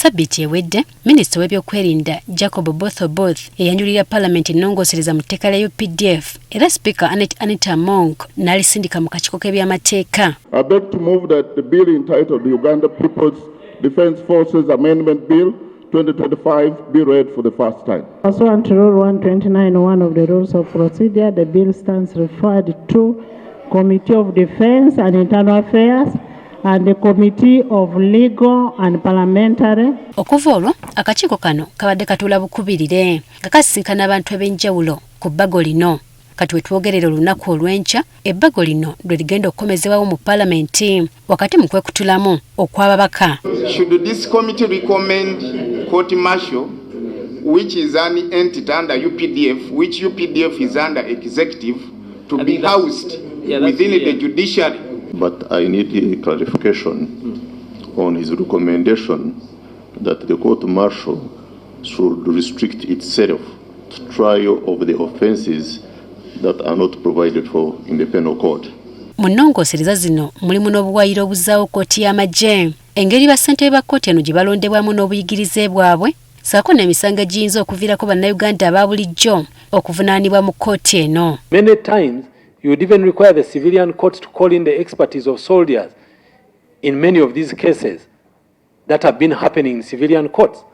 Sabiti ewedde Minisita w'ebyokwerinda Jacob Oboth eyanjulira Palamenti munoongosereza mu tteeka lya UPDF era Speaker Anita Monk n'alisindika mu kakiiko k'ebyamateeka. I beg to move that the bill entitled the Uganda People's Defence Forces Amendment Bill 2025 be read for the first time. Pursuant to Rule 129(1) of the Rules of Procedure, the bill stands referred to Committee of Defence and Internal Affairs and the Committee of Legal and Parliamentary. Okuva olwo akakiiko kano kabadde katuula bukubirire nga kasisinkana abantu ab'enjawulo ku bbago lino. Kati we twogerera olunaku olw'enkya ebbago lino lwe ligenda okukomezebwawo mu Palamenti wakati mu kwekutulamu okw'Ababaka. Should this committee recommend court martial, which is an entity under UPDF, which UPDF is under executive, to be housed within the judiciary? But I need a clarification on his recommendation that the court martial should restrict itself to trial of the offences that are not provided for in the penal code. Munoongosereza zino mulimu n'obuwayiro obuzaawo kkooti y'amagye, engeri bassentebe ba kkooti eno gye balondebwamu n'obuyigirize bwabwe, ssaako n'emisango egiyinza okuviirako bannayuganda abaabulijjo okuvunaanibwa mu kkooti eno. Many times you would even require the civilian court to call in the expertise of soldiers in many of these cases that have been happening in civilian courts.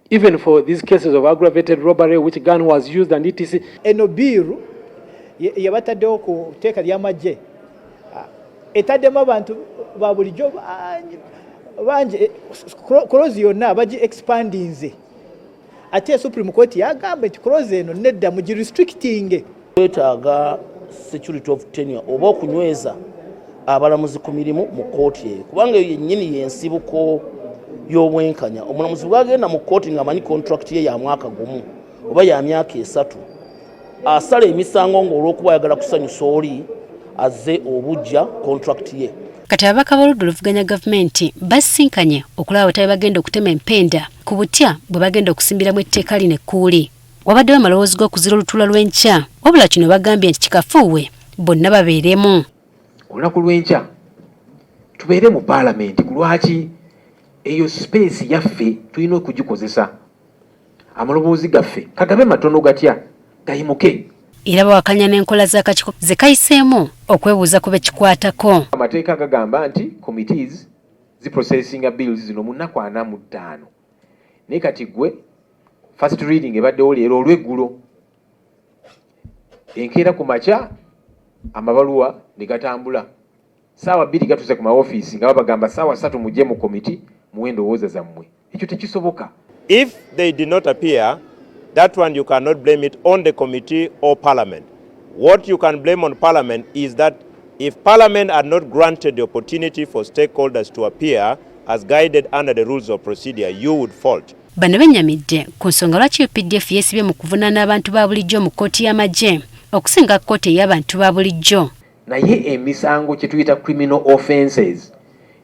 Even for these cases of aggravated robbery, which gun was used and etc. Eno biiru yabataddewo ku tteeka ly'amagye etaddemu abantu baabulijjo bangi klozi yonna bagi expandinze ate Supreme Court yagamba nti klozi eno nedda mu restricting. Twetaaga security of tenure oba okunyweza abalamuzi ku mirimu mu kkooti eyo kubanga eyo yennyini y'ensibuko y'obwenkanya. Omulamuzi bw'agenda mu kkooti ng'amanyi contract ye ya mwaka gumu oba ya myaka 3 asala emisango ng'olw'okuba ayagala kusanyusa oli azze obujja contract ye. Kati ababaka b'oludda oluvuganya gavumenti basisinkanye okulaba bwe bagenda okutema empenda ku butya bwe bagenda okusimbiramu etteeka lino ekkuli. Wabaddewo amalowoozi g'okuzira olutuula lw'enkya wabula kino bagambye nti kikafuuwe bonna babeeremu. Olunaku lw'enkya tubeere mu Palamenti ku lwaki eyo space yaffe tulina okugikozesa. Amaloboozi gaffe kagabe matono gatya gayimuke. Era bawakanya n'enkola z'akakiiko ze kayiseemu okwebuuza ku bekikwatako. Amateeka gagamba nti committees ziprocessinga bills zino mu nnaku 45. Naye kati gwe first reading ebaddewo leero olw'eggulo enkeera ku makya amabaluwa ne gatambula ssaawa 2 gatuuse ku maofiisi nga babagamba ssaawa 3 mujje mu komiti muwe endowooza zammwe. Ekyo tekisoboka. If they did not appear, that one you cannot blame it on the committee or Parliament. What you can blame on Parliament is that if Parliament had not granted the opportunity for stakeholders to appear as guided under the rules of procedure, you would fault. Bano bennyamidde ku nsonga lwaki UPDF yeesibye mu kuvunaana abantu baabulijjo mu kkooti y'amagye okusinga kkooti ey'abantu baabulijjo. Naye emisango kye tuyita criminal offences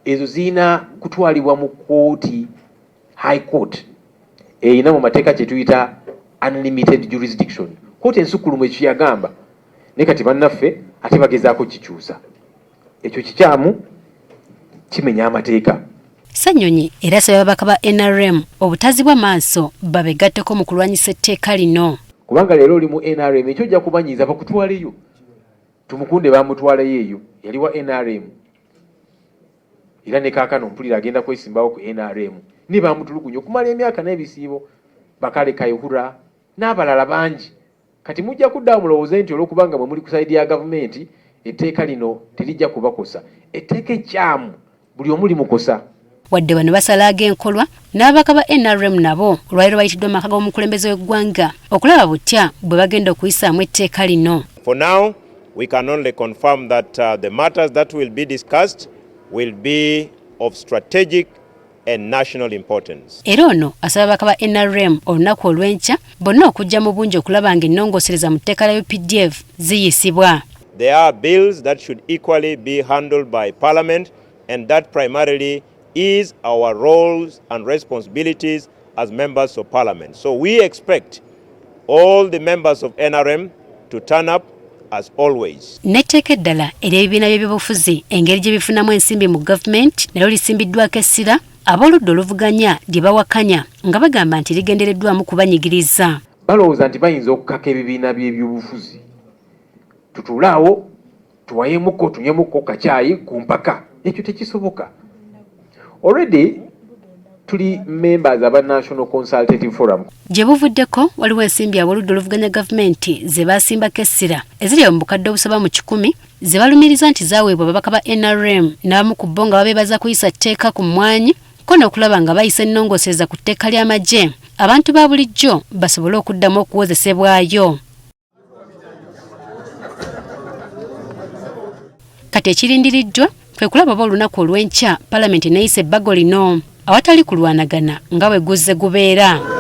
ezo zirina kutwalibwa mu kkooti high court eyina mu mateeka kye tuyita unlimited jurisdiction. Kkooti ensukkulumu ekyo yagamba naye kati bannaffe ate bagezaako kikyusa. Ekyo kikyamu kimenya amateeka. Ssannyonyi era asaba ababaka ba NRM obutazibwa maaso babegatteko mu kulwanyisa etteeka lino. Kubanga leero oli mu NRM ekyo ojja kubanyiiza bakutwaleyo. Tumukunde bamutwalayo eyo yali wa NRM. Era ne kaakano mpulira agenda kwesimbawo ku NRM. Ni bamutulugunya okumala emyaka n'ebisiibo Bakale Kayihura n'abalala bangi. Kati mujja kuddawo mulowooze nti olw'okubanga bwe muli ku sayidi ya gavumenti etteeka lino terijja kubakosa. Etteeka ekyamu buli omu limukosa. Wadde bano basala ag'enkolwa n'ababaka ba NRM nabo olwaliro bayitiddwa amaka g'omukulembeze w'eggwanga okulaba butya bwe bagenda okuyisaamu etteeka lino. For now, we can only confirm that the matters that will be discussed will be of strategic and national importance. Era ono asaba ababaka ba NRM olunaku olw'enkya bonna okujja mu bungi okulaba ng'ennongosereza mu tteeka lya UPDF ziyisibwa. There are bills that should equally be handled by Parliament, and that primarily is our roles and responsibilities as members of Parliament. So we expect all the members of NRM to turn up as always. N'etteeka eddala ery'ebibiina by'ebyobufuzi engeri gye bifunamu ensimbi mu gavumenti nalyo lisimbiddwako essira Aboludde oluvuganya lye bawakanya nga bagamba nti ligendereddwamu kubanyigiriza. Balowooza nti bayinza okukaka ebibiina by'ebyobufuzi. Tutuulaawo tuwayemuko tunyemuko kacaayi ku mpaka. Ekyo tekisoboka. Already tuli members aba National Consultative Forum. Gye buvuddeko waliwo ensimbi aboludde oluvuganya gavumenti ze basimbako essira eziri mu bukadde obusaba mu 10 ze balumiriza nti zaaweebwa ababaka ba NRM n'abamu ku bo nga babeebaza kuyisa tteeka ku mmwanyi ko n'okulaba nga bayisa ennongosereza ku tteeka ly'amagye abantu baabulijjo basobole okuddamu okuwozesebwayo. Kati ekirindiriddwa kwe kulaba olunaku olw'enkya Palamenti n'eyisa ebbago lino awatali kulwanagana nga bwe guzze gubeera.